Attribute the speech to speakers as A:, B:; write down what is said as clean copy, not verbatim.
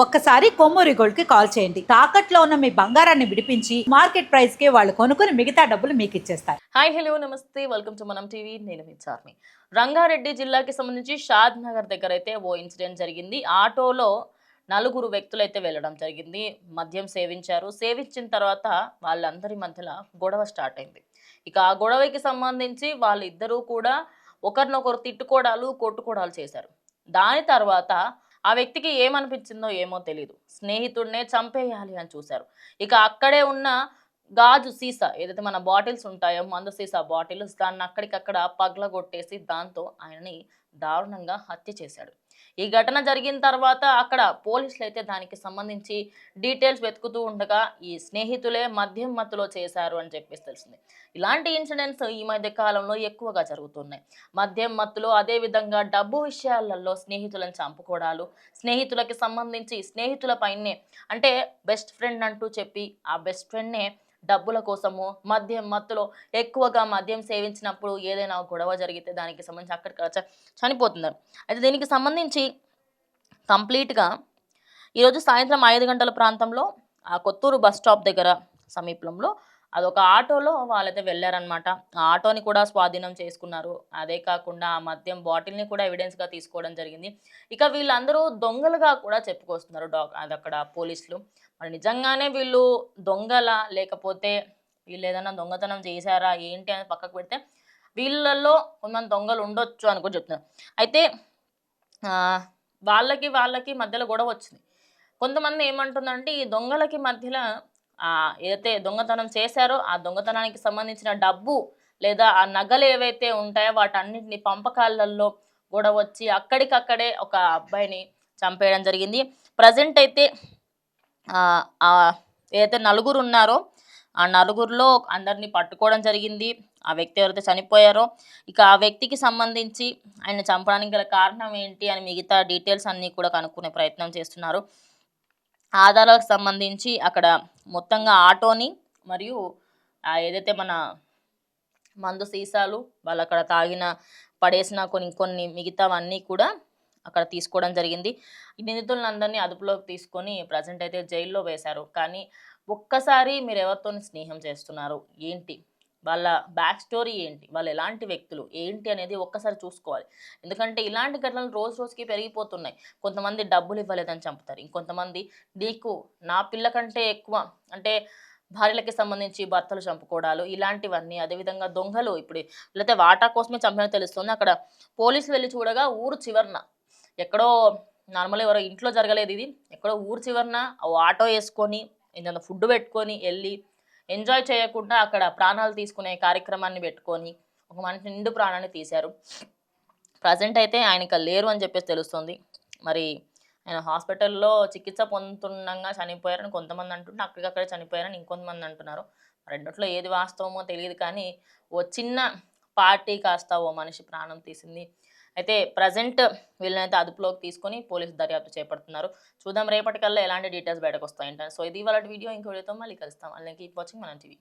A: ఒక్కసారి కొమ్మూరి గోల్డ్ కి కాల్ చేయండి. తాకట్లో ఉన్న మీ బంగారాన్ని విడిపించి మార్కెట్ ప్రైస్ కి వాళ్ళు కొనుక్కుని మిగతా డబ్బులు మీకు ఇచ్చేస్తారు.
B: హాయ్ హలో నమస్తే, వెల్కమ్ టు మనం టీవీ. నేను మీ చార్మి. రంగారెడ్డి జిల్లాకి సంబంధించి షాద్ నగర్ దగ్గర అయితే ఓ ఇన్సిడెంట్ జరిగింది. ఆటోలో నలుగురు వ్యక్తులు అయితే వెళ్ళడం జరిగింది. మద్యం సేవించారు. సేవించిన తర్వాత వాళ్ళందరి మధ్యలో గొడవ స్టార్ట్ అయింది. ఇక ఆ గొడవకి సంబంధించి వాళ్ళిద్దరూ కూడా ఒకరినొకరు తిట్టుకోవడాలు, కొట్టుకోవడాలు చేశారు. దాని తర్వాత ఆ వ్యక్తికి ఏమనిపించిందో ఏమో తెలియదు, స్నేహితుడినే చంపేయాలి అని చూశారు. ఇక అక్కడే ఉన్న గాజు సీసా ఏదైతే మన బాటిల్స్ ఉంటాయో, మందు సీసా బాటిల్స్, దాన్ని అక్కడికక్కడ పగలగొట్టేసి దాంతో ఆయనని దారుణంగా హత్య చేశాడు. ఈ ఘటన జరిగిన తర్వాత అక్కడ పోలీసులు అయితే దానికి సంబంధించి డీటెయిల్స్ వెతుకుతూ ఉండగా ఈ స్నేహితులే మద్యం మత్తులో చేశారు అని చెప్పేసి తెలిసింది. ఇలాంటి ఇన్సిడెంట్స్ ఈ మధ్య కాలంలో ఎక్కువగా జరుగుతున్నాయి. మద్యం మత్తులో, అదే విధంగా డబ్బు విషయాలలో స్నేహితులను చంపుకోవడాలు, స్నేహితులకి సంబంధించి స్నేహితుల పైనే అంటే బెస్ట్ ఫ్రెండ్ అంటూ చెప్పి ఆ బెస్ట్ ఫ్రెండ్నే డబ్బుల కోసము మద్యం మత్తులో ఎక్కువగా మద్యం సేవించినప్పుడు ఏదైనా గొడవ జరిగితే దానికి సంబంధించి అక్కడికి చనిపోతున్నారు. అయితే దీనికి సంబంధించి కంప్లీట్గా ఈరోజు సాయంత్రం 5 గంటల ప్రాంతంలో ఆ కొత్తూరు బస్ స్టాప్ దగ్గర సమీపంలో అదొక ఆటోలో వాళ్ళైతే వెళ్ళారనమాట. ఆ ఆటోని కూడా స్వాధీనం చేసుకున్నారు. అదే కాకుండా ఆ మద్యం బాటిల్ని కూడా ఎవిడెన్స్గా తీసుకోవడం జరిగింది. ఇక వీళ్ళందరూ దొంగలుగా కూడా చెప్పుకొస్తున్నారు అదక్కడ పోలీసులు. మరి నిజంగానే వీళ్ళు దొంగలా, లేకపోతే వీళ్ళు ఏదైనా దొంగతనం చేశారా ఏంటి అని పక్కకు పెడితే వీళ్ళల్లో కొంతమంది దొంగలు ఉండొచ్చు అని కూడా చెప్తున్నారు. అయితే వాళ్ళకి మధ్యలో గొడవ వచ్చింది. కొంతమంది ఏమంటుందంటే ఈ దొంగలకి మధ్యలో ఏదైతే దొంగతనం చేశారో ఆ దొంగతనానికి సంబంధించిన డబ్బు లేదా ఆ నగలు ఏవైతే ఉంటాయో వాటన్నిటిని పంపకాలలో గొడవ వచ్చి అక్కడికక్కడే ఒక అబ్బాయిని చంపేయడం జరిగింది. ప్రజెంట్ అయితే ఏదైతే నలుగురు ఉన్నారో ఆ నలుగురిలో అందరినీ పట్టుకోవడం జరిగింది. ఆ వ్యక్తి ఎవరైతే చనిపోయారో ఇక ఆ వ్యక్తికి సంబంధించి ఆయన చంపడానికి గల కారణం ఏంటి అని మిగతా డీటెయిల్స్ అన్నీ కూడా కనుక్కునే ప్రయత్నం చేస్తున్నారు. ఆధారాలకు సంబంధించి అక్కడ మొత్తంగా ఆటోని మరియు ఏదైతే మన మందు సీసాలు వాళ్ళు అక్కడ పడేసిన కొన్ని మిగతావన్నీ కూడా అక్కడ తీసుకోవడం జరిగింది. ఈ నిందితులందరినీ అదుపులోకి తీసుకొని ప్రజెంట్ అయితే జైల్లో వేశారు. కానీ ఒక్కసారి మీరు ఎవరితో స్నేహం చేస్తున్నారు ఏంటి, వాళ్ళ బ్యాక్ స్టోరీ ఏంటి, వాళ్ళు ఎలాంటి వ్యక్తులు ఏంటి అనేది ఒక్కసారి చూసుకోవాలి. ఎందుకంటే ఇలాంటి ఘటనలు రోజు రోజుకి పెరిగిపోతున్నాయి. కొంతమంది డబ్బులు ఇవ్వలేదని చంపుతారు. ఇంకొంతమంది నీకు నా పిల్ల కంటే ఎక్కువ అంటే భార్యలకి సంబంధించి భర్తలు చంపుకోవడాలు ఇలాంటివన్నీ. అదేవిధంగా దొంగలు ఇప్పుడు లేకపోతే వాటా కోసమే చంపినట్టు తెలుస్తుంది. అక్కడ పోలీసులు వెళ్ళి చూడగా ఊరు చివరన ఎక్కడో నార్మల్ ఎవరో ఇంట్లో జరగలేదు ఇది, ఎక్కడో ఊరు చివరన ఆటో వేసుకొని ఏదైనా ఫుడ్ పెట్టుకొని వెళ్ళి ఎంజాయ్ చేయకుండా అక్కడ ప్రాణాలు తీసుకునే కార్యక్రమాన్ని పెట్టుకొని ఒక మనిషి నిండు ప్రాణాన్ని తీశారు. ప్రజెంట్ అయితే ఆయనకి లేరు అని చెప్పేసి తెలుస్తుంది. మరి ఆయన హాస్పిటల్లో చికిత్స పొందుతుండగా చనిపోయారని కొంతమంది అంటుంటే అక్కడికక్కడే చనిపోయారని ఇంకొంతమంది అంటున్నారు. రెండిట్లో ఏది వాస్తవమో తెలియదు. కానీ ఓ చిన్న పార్టీ కాస్త ఓ మనిషి ప్రాణం తీసింది. అయితే ప్రజెంట్ వీళ్ళనైతే అదుపులోకి తీసుకొని పోలీసు దర్యాప్తు చేపడుతున్నారు. చూద్దాం రేపటికల్లా ఎలాంటి డీటెయిల్స్ బయటకు వస్తాయంట. సో ఇది వాళ్ళ వీడియో. ఇంకో వీడియోతో మళ్ళీ కలుస్తాం. అలాగే కీప్ వాచింగ్ మనం టీవీ.